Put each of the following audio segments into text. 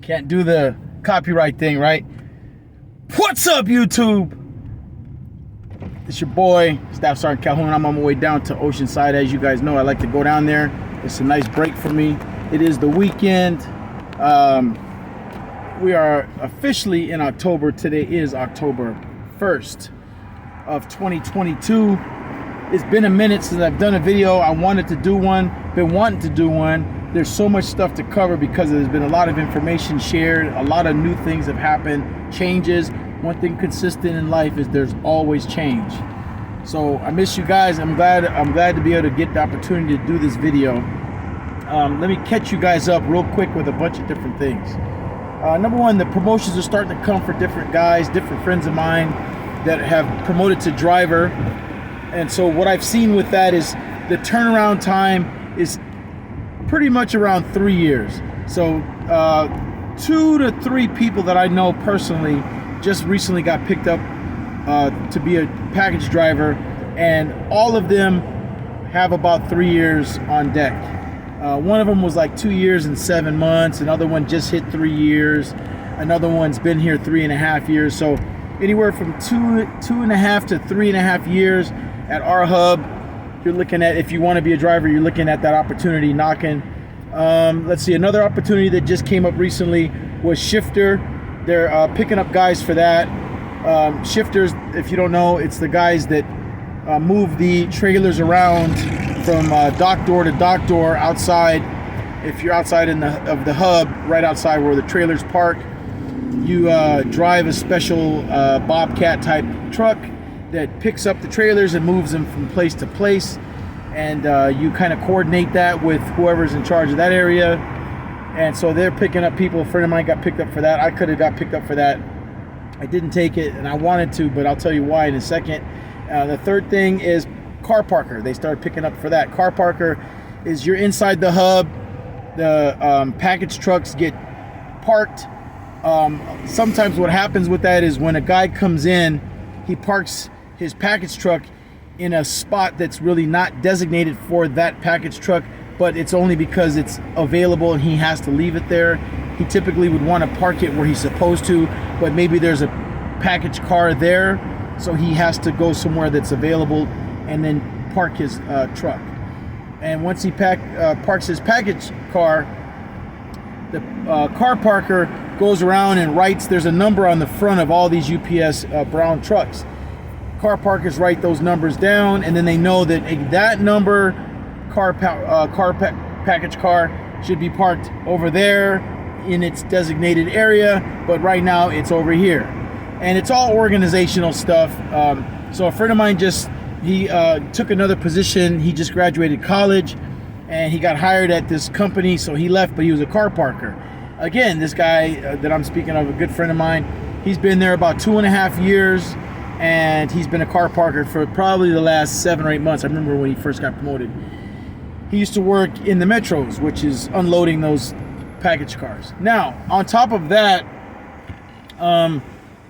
Can't do the copyright thing, right? What's up, YouTube? It's your boy, Staff Sergeant Calhoun. I'm on my way down to Oceanside. As you guys know, I like to go down there. It's a nice break for me. It is the weekend. We are officially in October. Today is October 1st of 2022. It's been a minute since I've done a video. I wanted to do one, been wanting to do one. There's so much stuff to cover because there's been a lot of information shared. A lot of new things have happened, changes. One thing consistent in life is there's always change. So I miss you guys. I'm glad to be able to get the opportunity to do this video. Let me catch you guys up real quick with a bunch of different things. Number one, the promotions are starting to come for different guys, different friends of mine that have promoted to driver. And so what I've seen with that is the turnaround time is pretty much around 3 years. So 2 to 3 people that I know personally just recently got picked up to be a package driver, and all of them have about 3 years on deck. One of them was like 2 years and 7 months. Another one just hit 3 years. Another one's been here 3.5 years. So anywhere from 2.5 to 3.5 years at our hub. You're looking at, if you want to be a driver, you're looking at that opportunity knocking. Let's see, another opportunity that just came up recently was shifter. They're picking up guys for that. Shifters, if you don't know, it's the guys that move the trailers around from dock door to dock door outside. If you're outside of the hub, right outside where the trailers park, you drive a special Bobcat type truck that picks up the trailers and moves them from place to place, and you kind of coordinate that with whoever's in charge of that area. And so they're picking up people. A friend of mine got picked up for that. I could have got picked up for that. I didn't take it, and I wanted to, but I'll tell you why in a second. The third thing is car parker. They started picking up for that. Car parker is you're inside the hub. The package trucks get parked. Sometimes what happens with that is when a guy comes in, he parks his package truck in a spot that's really not designated for that package truck, but it's only because it's available and he has to leave it there. He typically would want to park it where he's supposed to, but maybe there's a package car there, so he has to go somewhere that's available and then park his truck. And once he parks his package car, the car parker goes around and writes, there's a number on the front of all these UPS brown trucks. Car parkers write those numbers down, and then they know that that number package car should be parked over there in its designated area, but right now it's over here. And it's all organizational stuff. So a friend of mine he took another position. He just graduated college and he got hired at this company, so he left, but he was a car parker. Again, this guy that I'm speaking of, a good friend of mine, he's been there about 2.5 years, and he's been a car parker for probably the last 7 or 8 months. I remember when he first got promoted. He used to work in the metros, which is unloading those package cars. Now, on top of that,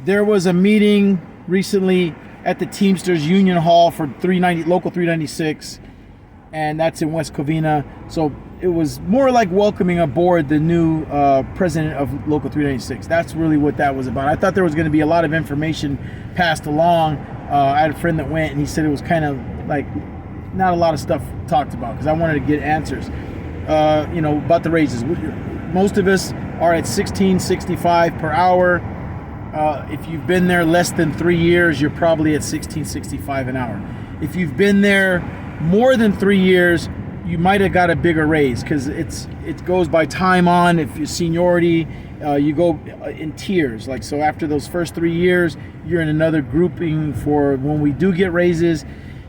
there was a meeting recently at the Teamsters Union Hall for Local 396, and that's in West Covina. So it was more like welcoming aboard the new president of Local 396. That's really what that was about. I thought there was going to be a lot of information passed along. I had a friend that went, and he said it was kind of like not a lot of stuff talked about, because I wanted to get answers. About the raises. Most of us are at $16.65 per hour. If you've been there less than 3 years, you're probably at $16.65 an hour. If you've been there more than 3 years, you might have got a bigger raise, because it goes by time on. If you're seniority, you go in tiers. Like, so after those first 3 years, you're in another grouping for when we do get raises.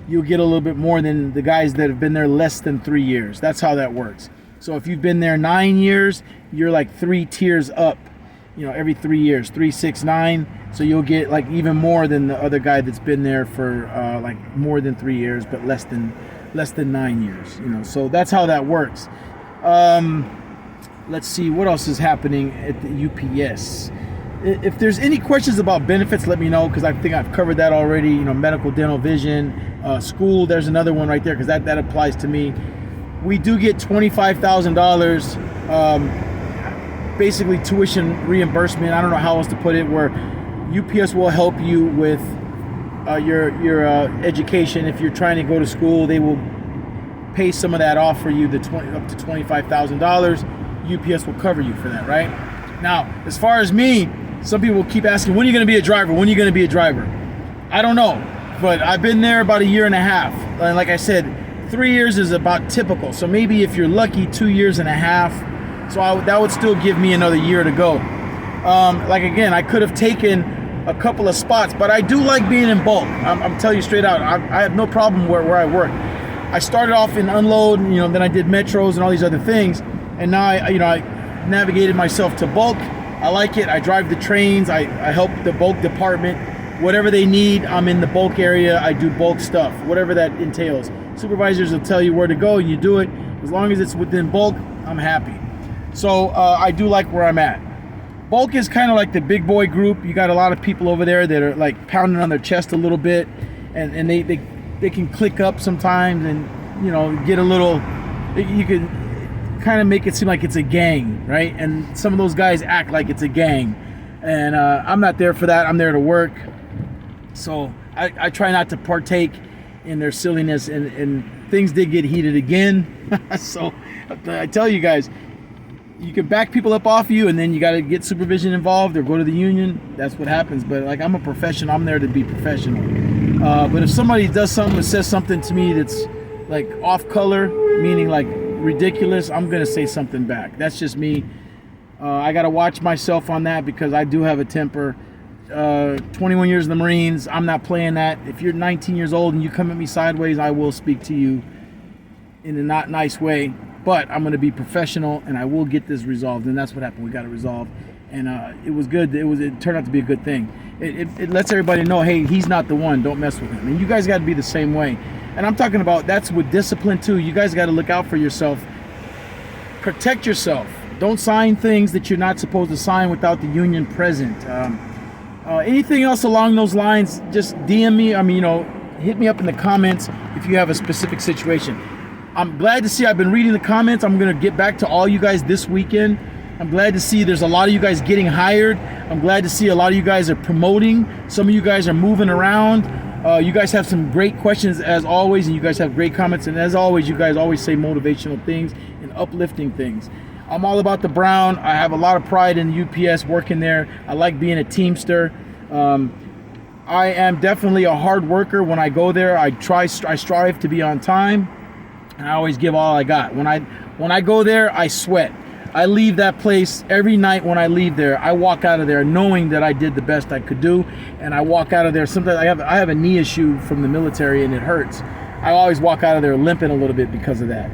You'll get a little bit more than the guys that have been there less than 3 years. That's how that works. So if you've been there 9 years, you're like 3 tiers up, every 3 years, 3, 6, 9. So you'll get like even more than the other guy that's been there for like more than 3 years, but less than 9 years, so that's how that works. Let's see what else is happening at the UPS. If there's any questions about benefits, let me know, because I think I've covered that already. Medical, dental, vision, school. There's another one right there, because that applies to me. We do get $25,000 basically tuition reimbursement. I don't know how else to put it, where UPS will help you with your education. If you're trying to go to school, they will pay some of that off for you, up to $25,000. UPS will cover you for that, right? Now, as far as me, some people keep asking, when are you going to be a driver? When are you going to be a driver? I don't know, but I've been there about 1.5 years. And like I said, 3 years is about typical. So maybe if you're lucky, 2.5 years. So that would still give me another year to go. Like again, I could have taken a couple of spots, but I do like being in bulk. I'm telling you straight out, I have no problem where I work. I started off in unload, then I did metros and all these other things, and now I navigated myself to bulk. I like it. I drive the trains. I help the bulk department. Whatever they need, I'm in the bulk area. I do bulk stuff, whatever that entails. Supervisors will tell you where to go, and you do it. As long as it's within bulk, I'm happy. So I do like where I'm at. Bulk is kind of like the big boy group. You got a lot of people over there that are like pounding on their chest a little bit, and they can click up sometimes, and get a little. You can kind of make it seem like it's a gang, right? And some of those guys act like it's a gang, and I'm not there for that. I'm there to work. So I try not to partake in their silliness, and things did get heated again. So I tell you guys, you can back people up off you, and then you got to get supervision involved or go to the union. That's what happens. But like, I'm a professional. I'm there to be professional. But if somebody does something or says something to me that's like off color, meaning like ridiculous, I'm gonna say something back. That's just me. I gotta watch myself on that because I do have a temper. 21 years in the Marines, I'm not playing that. If you're 19 years old and you come at me sideways, I will speak to you in a not nice way. But I'm going to be professional, and I will get this resolved. And that's what happened. We got it resolved, and it was good. It turned out to be a good thing. It lets everybody know, hey, he's not the one. Don't mess with him. And you guys got to be the same way. And I'm talking about that's with discipline too. You guys got to look out for yourself. Protect yourself. Don't sign things that you're not supposed to sign without the union present. Anything else along those lines, just DM me. Hit me up in the comments if you have a specific situation. I'm glad to see I've been reading the comments. I'm going to get back to all you guys this weekend. I'm glad to see there's a lot of you guys getting hired. I'm glad to see a lot of you guys are promoting. Some of you guys are moving around. You guys have some great questions as always, and you guys have great comments. And as always, you guys always say motivational things and uplifting things. I'm all about the Brown. I have a lot of pride in UPS working there. I like being a Teamster. I am definitely a hard worker. When I go there, I strive to be on time. And I always give all I got. When I go there, I sweat. I leave that place every night. When I leave there, I walk out of there knowing that I did the best I could do, and I walk out of there. Sometimes I have a knee issue from the military, and it hurts. I always walk out of there limping a little bit because of that.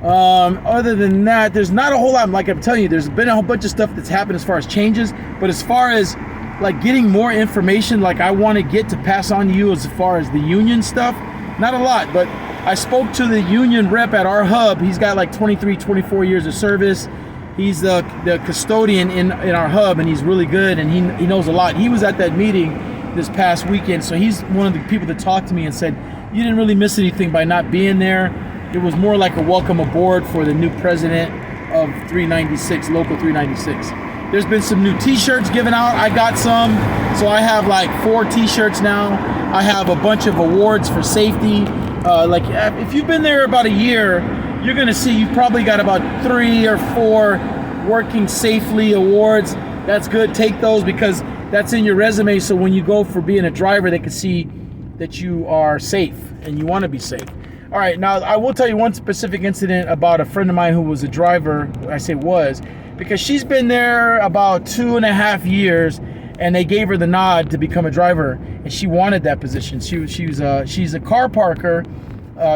Other than that, there's not a whole lot. Like I'm telling you, there's been a whole bunch of stuff that's happened as far as changes, but as far as like getting more information, like I want to get to pass on to you as far as the union stuff, not a lot, but I spoke to the union rep at our hub. He's got like 23, 24 years of service. He's the custodian in our hub, and he's really good, and he knows a lot. He was at that meeting this past weekend, so he's one of the people that talked to me and said, you didn't really miss anything by not being there. It was more like a welcome aboard for the new president of 396, Local 396. There's been some new t-shirts given out. I got some, so I have like 4 t-shirts now. I have a bunch of awards for safety. Like if you've been there about a year, you're gonna see you've probably got about 3 or 4 working safely awards. That's good. Take those because that's in your resume. So when you go for being a driver, they can see that you are safe and you want to be safe. All right. Now I will tell you one specific incident about a friend of mine who was a driver. I say was because she's been there about 2.5 years. And they gave her the nod to become a driver, and she wanted that position. She's a car parker,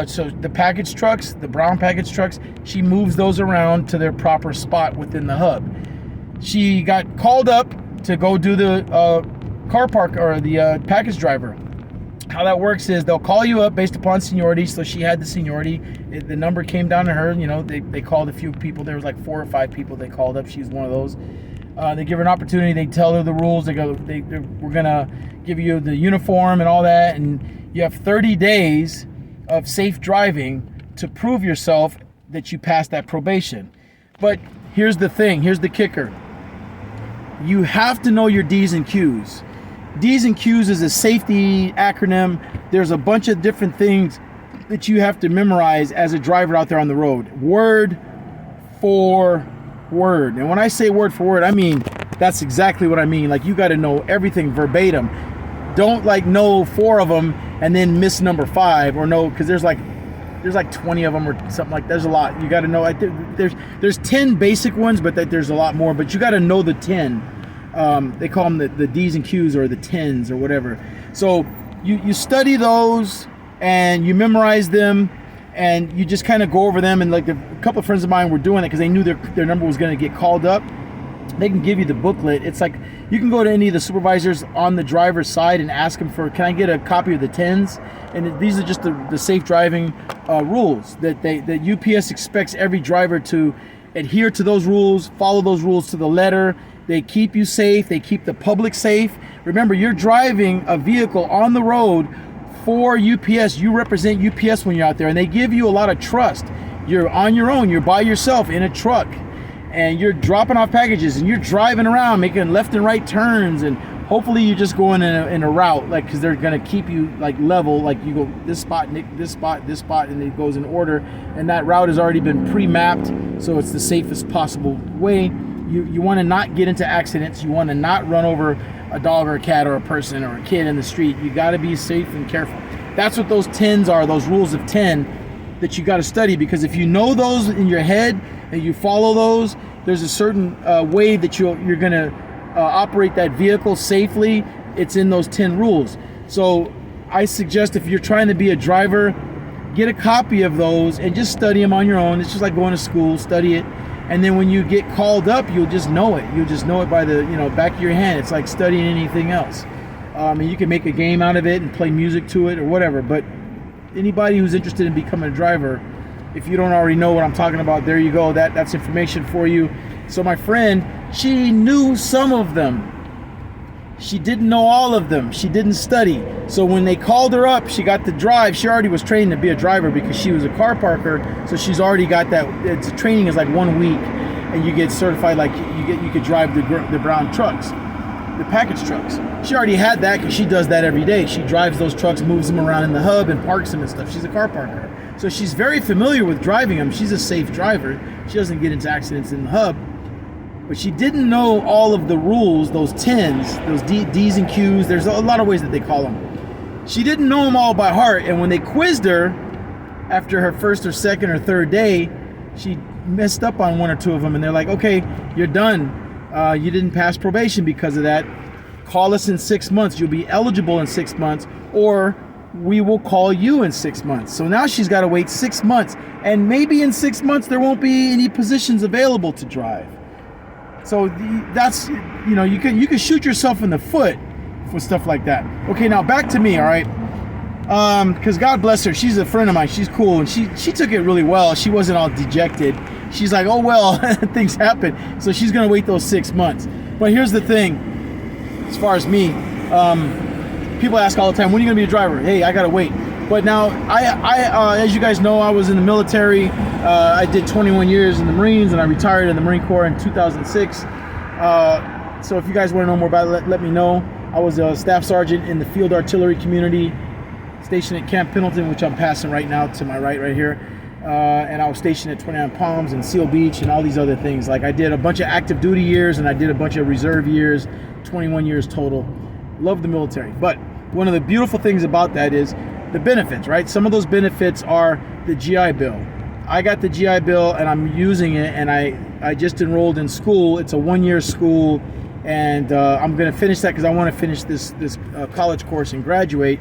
so the package trucks, the brown package trucks, she moves those around to their proper spot within the hub. She got called up to go do the car park or the package driver. How that works is they'll call you up based upon seniority. So she had the seniority. The number came down to her. They called a few people. There was like 4 or 5 people they called up. She's one of those. They give her an opportunity. They tell her the rules. They go, we're gonna give you the uniform and all that, and you have 30 days of safe driving to prove yourself that you passed that probation. But here's the thing, here's the kicker. You have to know your D's and Q's. D's and Q's is a safety acronym. There's a bunch of different things that you have to memorize as a driver out there on the road. Word for word. And when I say word for word, I mean, that's exactly what I mean. Like, you got to know everything verbatim. Don't like know 4 of them and then miss number 5, or no, because there's like 20 of them or something like that. There's a lot. You got to know. There's 10 basic ones, but there's a lot more. But you got to know the 10. They call them the D's and Q's, or the 10s, or whatever. So you study those and you memorize them, and you just kind of go over them. And like a couple of friends of mine were doing it because they knew their number was going to get called up. They can give you the booklet. It's like you can go to any of the supervisors on the driver's side and ask them for, can I get a copy of the 10s? And these are just the safe driving rules that UPS expects every driver to adhere to those rules, follow those rules to the letter. They keep you safe. They keep the public safe. Remember, you're driving a vehicle on the road for UPS. You represent UPS when you're out there, and they give you a lot of trust. You're on your own. You're by yourself in a truck, and you're dropping off packages, and you're driving around making left and right turns, and hopefully you're just going in a route, like, because they're going to keep you like level, like you go this spot, this spot, this spot, and it goes in order, and that route has already been pre-mapped, so it's the safest possible way. You want to not get into accidents. You want to not run over a dog or a cat or a person or a kid in the street. You got to be safe and careful. That's what those 10s are, those rules of 10 that you got to study, because if you know those in your head and you follow those, there's a certain way that you're going to operate that vehicle safely. It's in those 10 rules. So I suggest, if you're trying to be a driver, get a copy of those and just study them on your own. It's just like going to school, study it. And then when you get called up, you'll just know it. You'll just know it by the back of your hand. It's like studying anything else. And you can make a game out of it and play music to it or whatever. But anybody who's interested in becoming a driver, if you don't already know what I'm talking about, there you go. That's information for you. So my friend, she knew some of them. She didn't know all of them. She didn't study. So when they called her up, she got to drive. She already was trained to be a driver because she was a car parker. So she's already got that. It's training is like 1 week, and you get certified. Like you could drive the brown trucks, the package trucks. She already had that because she does that every day. She drives those trucks, moves them around in the hub, and parks them and stuff. She's a car parker, so she's very familiar with driving them. She's a safe driver. She doesn't get into accidents in the hub. But she didn't know all of the rules, those 10s, those D's and Q's. There's a lot of ways that they call them. She didn't know them all by heart. And when they quizzed her after her first or second or third day, she messed up on 1 or 2 of them. And they're like, okay, you're done. You didn't pass probation because of that. Call us in 6 months. You'll be eligible in 6 months, or we will call you in 6 months. So now she's got to wait 6 months. And maybe in 6 months, there won't be any positions available to drive. So that's, you can shoot yourself in the foot for stuff like that. Okay, now back to me, all right? Because God bless her, she's a friend of mine. She's cool, and she took it really well. She wasn't all dejected. She's like, oh, well, things happen. So she's going to wait those 6 months. But here's the thing, as far as me, people ask all the time, when are you going to be a driver? Hey, I got to wait. But now, I as you guys know, I was in the military. I did 21 years in the Marines, and I retired in the Marine Corps in 2006. So if you guys want to know more about it, let me know. I was a staff sergeant in the field artillery community, stationed at Camp Pendleton, which I'm passing right now to my right here. And I was stationed at 29 Palms and Seal Beach and all these other things. Like, I did a bunch of active duty years, and I did a bunch of reserve years, 21 years total. Love the military. But one of the beautiful things about that is the benefits, right? Some of those benefits are the GI Bill. I got the GI Bill, and I'm using it, and I just enrolled in school. It's a 1-year school, and I'm going to finish that because I want to finish this college course and graduate.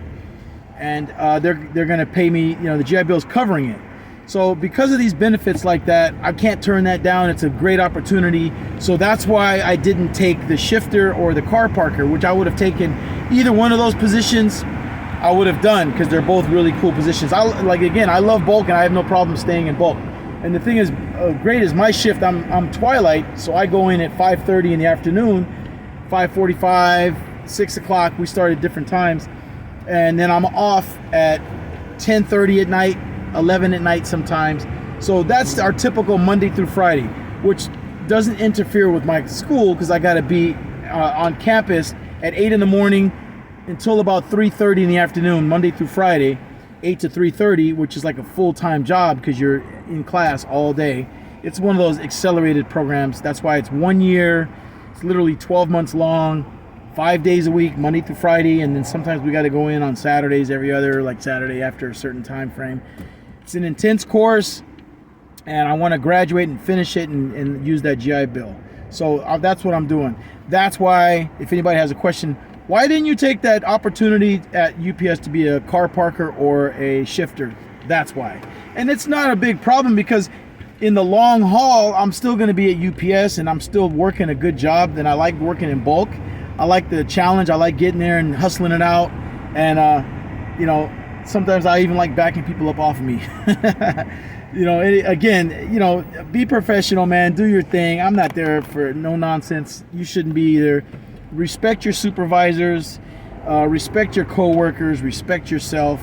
And they're going to pay me, the GI Bill is covering it. So because of these benefits like that, I can't turn that down. It's a great opportunity. So that's why I didn't take the shifter or the car parker, which I would have taken either one of those positions. I would have done, because they're both really cool positions. I love bulk, and I have no problem staying in bulk. And the thing is great is my shift, I'm twilight, so I go in at 5:30 in the afternoon, 5:45, 6 o'clock. We start at different times, and then I'm off at 10:30 at night, 11 at night sometimes. So that's our typical Monday through Friday, which doesn't interfere with my school because I got to be on campus at 8 in the morning until about 3:30 in the afternoon, Monday through Friday, 8 to 3:30, which is like a full-time job because you're in class all day. It's one of those accelerated programs. That's why it's 1 year. It's literally 12 months long, 5 days a week, Monday through Friday, and then sometimes we got to go in on Saturdays every other, like Saturday after a certain time frame. It's an intense course, and I want to graduate and finish it and use that GI Bill. So that's what I'm doing. That's why, if anybody has a question, why didn't you take that opportunity at UPS to be a car parker or a shifter? That's why. And it's not a big problem because in the long haul, I'm still going to be at UPS and I'm still working a good job. And I like working in bulk. I like the challenge. I like getting there and hustling it out. And, you know, sometimes I even like backing people up off of me. You know, again, you know, be professional, man. Do your thing. I'm not there for no nonsense. You shouldn't be either. Respect your supervisors. Respect your coworkers. Respect yourself.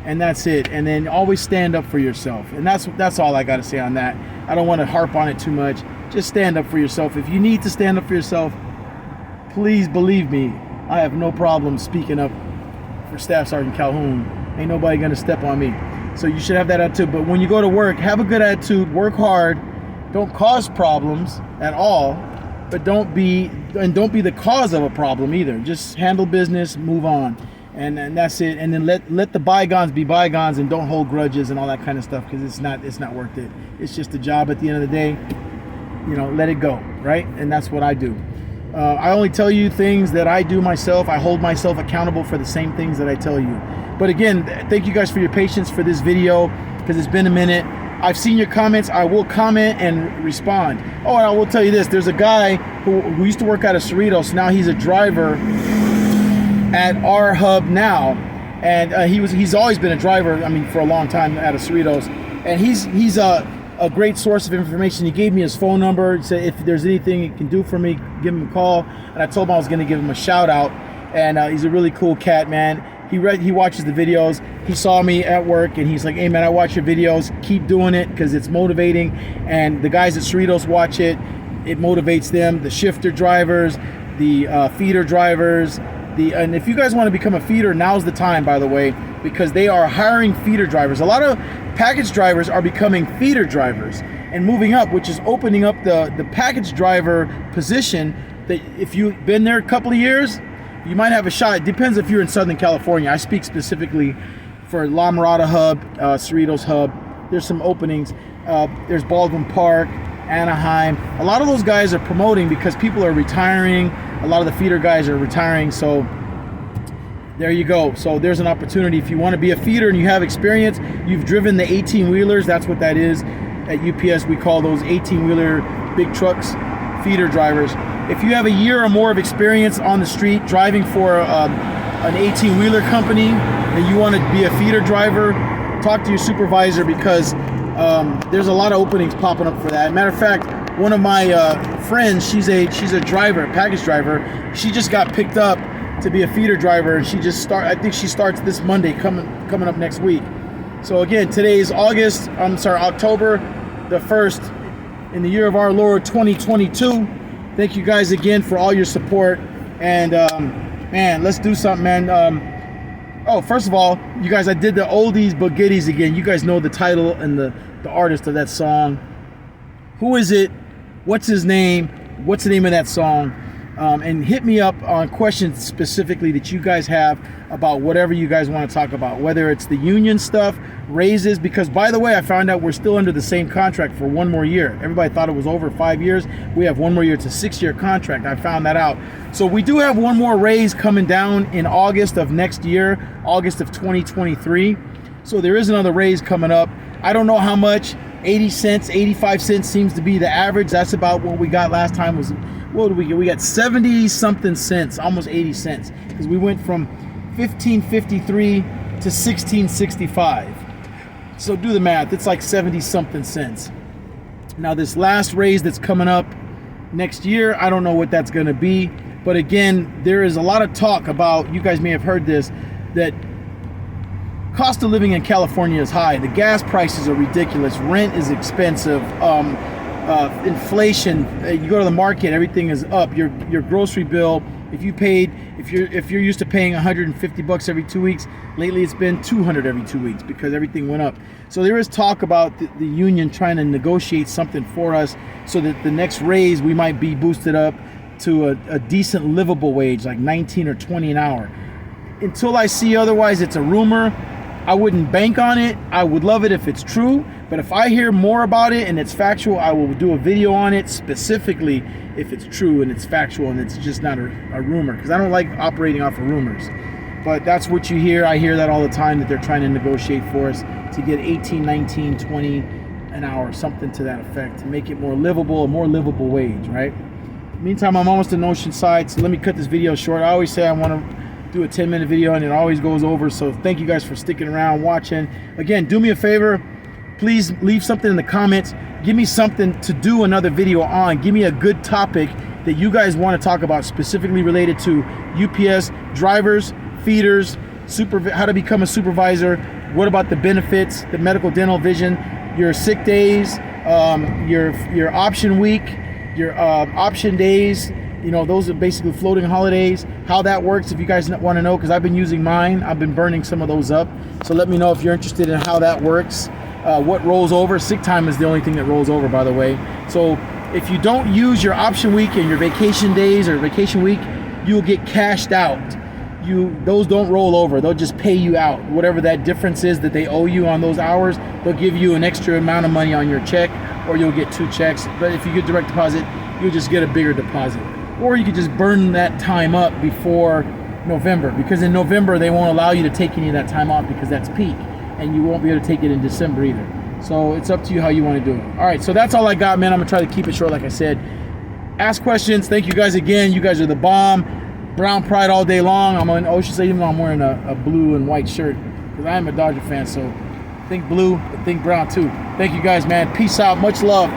And that's it. And then always stand up for yourself. And that's all I got to say on that. I don't want to harp on it too much. Just stand up for yourself. If you need to stand up for yourself, please believe me, I have no problem speaking up for Staff Sergeant Calhoun. Ain't nobody going to step on me. So you should have that attitude. But when you go to work, have a good attitude. Work hard. Don't cause problems at all. But don't be the cause of a problem either. Just handle business, move on. And that's it. And then let the bygones be bygones and don't hold grudges and all that kind of stuff because it's not worth it. It's just a job at the end of the day. You know, let it go, right? And that's what I do. I only tell you things that I do myself. I hold myself accountable for the same things that I tell you. But again, thank you guys for your patience for this video because it's been a minute. I've seen your comments. I will comment and respond. Oh, and I will tell you this. There's a guy who used to work out of Cerritos. Now he's a driver at our hub now, and he's always been a driver. I mean, for a long time out of Cerritos, and he's a great source of information. He gave me his phone number. He said if there's anything he can do for me, give him a call. And I told him I was going to give him a shout out. And he's a really cool cat, man. He watches the videos. He saw me at work, and he's like, "Hey, man, I watch your videos. Keep doing it because it's motivating." And the guys at Cerritos watch it. It motivates them. The shifter drivers, the feeder drivers. And if you guys want to become a feeder, now's the time, by the way, because they are hiring feeder drivers. A lot of package drivers are becoming feeder drivers and moving up, which is opening up the package driver position that if you've been there a couple of years, you might have a shot. It depends if you're in Southern California. I speak specifically for La Mirada Hub, Cerritos Hub. There's some openings. There's Baldwin Park, Anaheim. A lot of those guys are promoting because people are retiring. A lot of the feeder guys are retiring, so there you go. So there's an opportunity. If you want to be a feeder and you have experience, you've driven the 18-wheelers, that's what that is. At UPS, we call those 18-wheeler big trucks feeder drivers. If you have a year or more of experience on the street driving for an 18-wheeler company and you want to be a feeder driver, talk to your supervisor because there's a lot of openings popping up for that. Matter of fact, one of my friends, she's a driver, a package driver. She just got picked up to be a feeder driver, and I think she starts this Monday, coming up next week. So again, today is October the 1st in the year of our Lord 2022. Thank you guys again for all your support, and man, let's do something, man. Oh, first of all, you guys, I did the oldies but goodies again. You guys know the title and the artist of that song. Who is it? What's his name? What's the name of that song? And hit me up on questions specifically that you guys have about whatever you guys want to talk about, whether it's the union stuff, raises, because by the way, I found out we're still under the same contract for one more year. Everybody thought it was over 5 years. We have one more year. It's a 6-year contract. I found that out. So we do have one more raise coming down in August of next year, August of 2023. So there is another raise coming up. I don't know how much. 80 cents, 85 cents seems to be the average. That's about what we got last time. What did we get? We got 70 something cents, almost 80 cents, because we went from 15.53 to 16.65. So do the math. It's like 70 something cents. Now this last raise that's coming up next year, I don't know what that's going to be. But again, there is a lot of talk about, you guys may have heard this, that cost of living in California is high. The gas prices are ridiculous. Rent is expensive. inflation. You go to the market, everything is up. Your grocery bill, if you're used to paying $150 every 2 weeks, lately it's been $200 every 2 weeks because everything went up. So there is talk about the union trying to negotiate something for us so that the next raise we might be boosted up to a decent livable wage, like 19 or 20 an hour. Until I see otherwise, it's a rumor. I wouldn't bank on it. I would love it if it's true, but if I hear more about it and it's factual, I will do a video on it specifically if it's true and it's factual and it's just not a rumor, because I don't like operating off of rumors. But that's what you hear. I hear that all the time, that they're trying to negotiate for us to get 18, 19, 20 an hour, something to that effect, to make it more livable, a more livable wage, right? Meantime, I'm almost in Oceanside, so let me cut this video short. I always say I want to do a 10-minute video and it always goes over, so thank you guys for sticking around, watching. Again, do me a favor, please leave something in the comments. Give me something to do another video on. Give me a good topic that you guys want to talk about, specifically related to UPS drivers, feeders, how to become a supervisor. What about the benefits, the medical, dental, vision, your sick days, your option week, your option days. You know, those are basically floating holidays, how that works, if you guys want to know, because I've been using mine. I've been burning some of those up. So let me know if you're interested in how that works, what rolls over. Sick time is the only thing that rolls over, by the way. So if you don't use your option week and your vacation days or vacation week, you'll get cashed out. Those don't roll over. They'll just pay you out. Whatever that difference is that they owe you on those hours, they'll give you an extra amount of money on your check, or you'll get 2 checks. But if you get direct deposit, you'll just get a bigger deposit. Or you could just burn that time up before November, because in November they won't allow you to take any of that time off because that's peak, and you won't be able to take it in December either. So it's up to you how you want to do it. All right, so that's all I got, man. I'm gonna try to keep it short, like I said. Ask questions. Thank you guys again. You guys are the bomb. Brown pride all day long. I'm on Oceanside, even though I'm wearing a blue and white shirt, because I am a Dodger fan. So think blue, but think brown too. Thank you guys, man. Peace out. Much love.